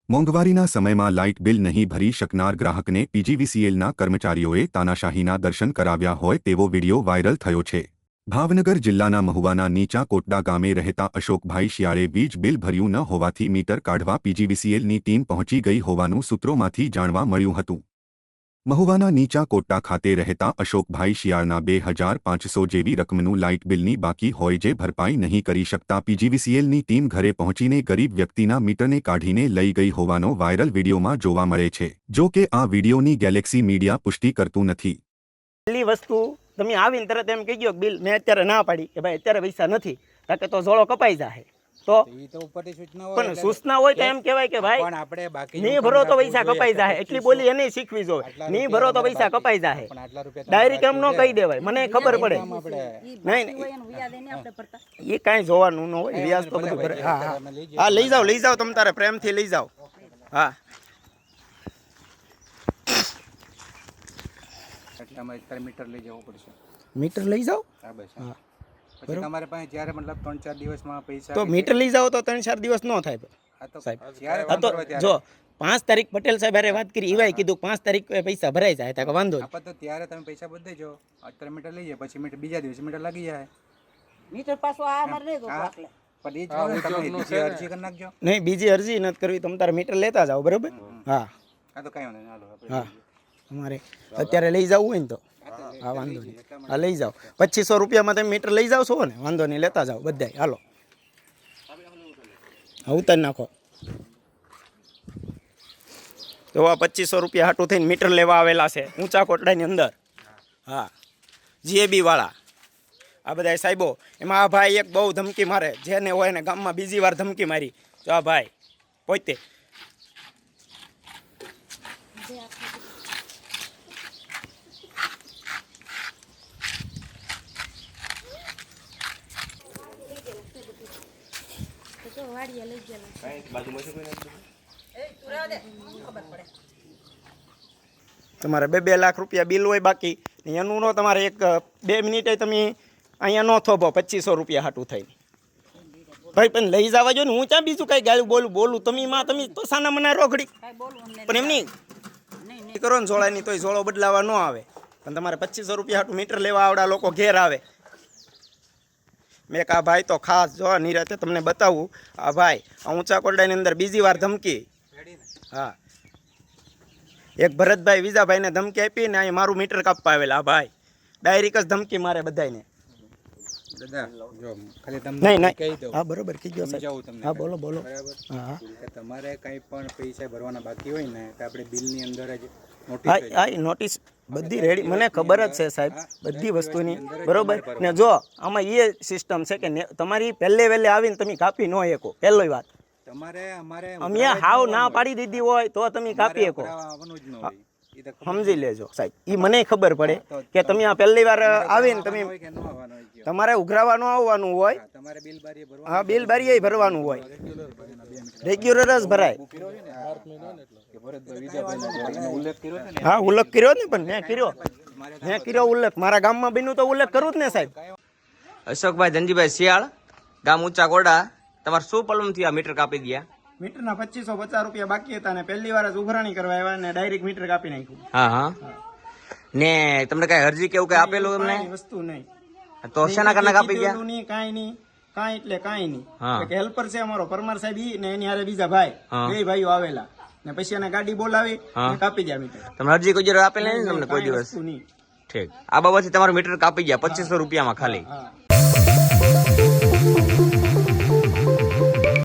મોંઘવારીના સમયમાં light bill નહીં ભરી શકનાર ગ્રાહકને પીજીવીસીએલના કર્મચારીઓએ તાનાશાહીના દર્શન કરાવ્યા હોય તેવો વિડિયો વાયરલ થયો છે। ભાવનગર જિલ્લાના મહુવાના નીચા કોટડા ગામે રહેતા અશોકભાઈ શિયાળે વીજ બિલ ભર્યું ન હોવાથી મીટર કાઢવા પીજીવીસીએલની ટીમ પહોંચી ગઈ હોવાનું સૂત્રોમાંથી જાણવા મળ્યું હતું। મહુવાના નીચા કોટડા ખાતે રહેતા અશોકભાઈ શિયાળના 2500 જેવી રકમનું લાઇટ બિલની બાકી હોય જે ભરપાઈ નહીં કરી શકતા પીજીવીસીએલની ટીમ ઘરે પહોંચીને ગરીબ વ્યક્તિના મીટરને કાઢીને લઈ ગઈ હોવાનો વાયરલ વિડીયોમાં જોવા મળે છે। જો કે આ વિડીયોની ગેલેક્સી મીડિયા પુષ્ટિ કરતું નથી। પહેલી વસ્તુ તમે આવીને તરત એમ કહી ગયો બિલ મેં અત્યારે ના પાડી કે ભાઈ અત્યારે પૈસા નથી કારણ કે તો જોડો કપાઈ જાય તો પણ સૂચના હોય તો એમ કહેવાય કે ભાઈ નહીં ભરો તો પૈસા કપાઈ જાય એટલી બોલી એને શીખવી જોઈએ। નહીં ભરો તો પૈસા કપાઈ જાય ડાયરેક્ટ એમ ન કહી દેવાય મને ખબર પડે નહીં એ કાંઈ જોવાનું ન હોય વ્યાજ તો બધું ભરે। હા લઈ જાઓ તમે તારે પ્રેમથી લઈ જાઓ। હા મીટર લઈ જવું પડશે। મીટર લઈ જાઓ હા પછી તમારે પાસે જ્યારે મતલબ 3-4 દિવસમાં પૈસા તો મીટર લઈ જાઓ તો 3-4 દિવસ ન થાય સાહેબ। આ તો જો 5 તારીખ પટેલ સાહેબ હારે વાત કરી એવાય કીધું 5 તારીખ પૈસા ભરાઈ જાય તો વાંધો નહીં। તો ત્યારે તમે પૈસા બદલાઈ જાઓ અત્યારે મીટર લઈ જાય પછી મીટર બીજા દિવસે મીટર લાગી જાય મીટર પાછો આ મારે નહીં તો પણ એ જ તમે બીજી અરજી કરી નાખજો। નહીં બીજી અરજી નથી કરવી તમે તારે મીટર લેતા જાઓ બરાબર। હા તો કઈ વાંધો નહીં હાલો હા તમારે અત્યારે લઈ જવું હોય ને તો હા વાંધો નહીં હા લઈ જાઓ 2500 રૂપિયામાં તમે મીટર લઈ જાઓ છો ને વાંધો નહીં લેતા જાઓ બધાય હાલો હા ઉતારી નાખો। તો આ 2500 રૂપિયા હાટું થઈને મીટર લેવા આવેલા છે ઊંચા કોટડાની અંદર। હા જીએબી વાળા આ બધા સાહેબો એમાં આ ભાઈ એક બહુ ધમકી મારે જેને હોય ને ગામમાં બીજી વાર ધમકી મારી તો આ ભાઈ પોતે તમારે 2 લાખ રૂપિયા બિલ હોય બાકી એનું નો તમારે 1-2 મિનિટે તમે અહીંયા નો થોભો 2500 રૂપિયા હાટું થઈને ભાઈ પણ લઈ જવા જો ને હું ક્યાં બીજું કઈ ગાળું બોલું તમે માં તમે તો સાના મના રોકડી પણ એમ નહીં કરો ને જોડાની તોય જોડો બદલાવા ન આવે પણ તમારે 2500 રૂપિયા હાટું મીટર લેવા આવડા લોકો ઘેર આવે। મેં આ ભાઈ તો ખાસ જો નિરાતે તમને બતાવું આ ભાઈ ઊંચા કોરડાની અંદર બીજી વાર ધમકી। હા એક ભરતભાઈ વિજાભાઈને ધમકી આપી ને અહીં મારું મીટર કાપવા આવેલા આ ભાઈ ડાયરેક્ટ જ ધમકી મારે બધાને। નહીં હા બરોબર કહી ગયો સાહેબ હા બોલો હા તમારે કંઈ પણ પૈસા ભરવાના બાકી હોય ને તો આપણે બિલની અંદર જ હા નોટિસ બધી રેડી મને ખબર જ છે સાહેબ બધી વસ્તુની બરોબર ને જો આમાં એ સિસ્ટમ છે કે તમારી પહેલે વહેલે આવીને તમે કાપી ન શકો પહેલી વાત અમે હાવ ના પાડી દીધી હોય તો તમે કાપી શકો સમજી લેજો સાહેબ એ મને ખબર પડે કે તમે આ પહેલી વાર આવીને તમે તમારે ઉઘરાવા ન આવવાનું હોય હા બિલ બારીએ ભરવાનું હોય રેગ્યુલર જ ભરાય। હા ઉલ્લેખ કર્યો ને પણ મેં કર્યો ઉલ્લેખ મારા ગામમાં બન્યું તો ઉલ્લેખ કરું જ ને સાહેબ। અશોકભાઈ ધનજીભાઈ શિયાળ ગામ ઊંચા કોડા તમારે શું પ્રોબ્લેમ થયો મીટર કાપી ગયા? મીટરના 2550 રૂપિયા બાકી હતા ને પહેલી વાર જ ઉઘરાણી કરવા આવ્યા ને ડાયરેક્ટ મીટર કાપી નાખ્યું। હા ને તમને કઈ અરજી કેવું કઈ આપેલું તમને? વસ્તુ નહીં તો શેના કારણે કાપી ગયા? કાંઈ નહીં એટલે કાંઈ નહીં એક હેલ્પર છે અમારો પરમાર સાહેબ ઈ ને એની હારે બીજા ભાઈ બે ભાઈઓ આવેલા ને પછી એને ગાડી બોલાવી કાપી ગયા મીટર। તમે અરજી કોઈ દિવસ આપેલી નહીં તમને કોઈ દિવસ? ઠીક આ બાબતથી તમારું મીટર કાપી ગયા 2500 રૂપિયામાં ખાલી?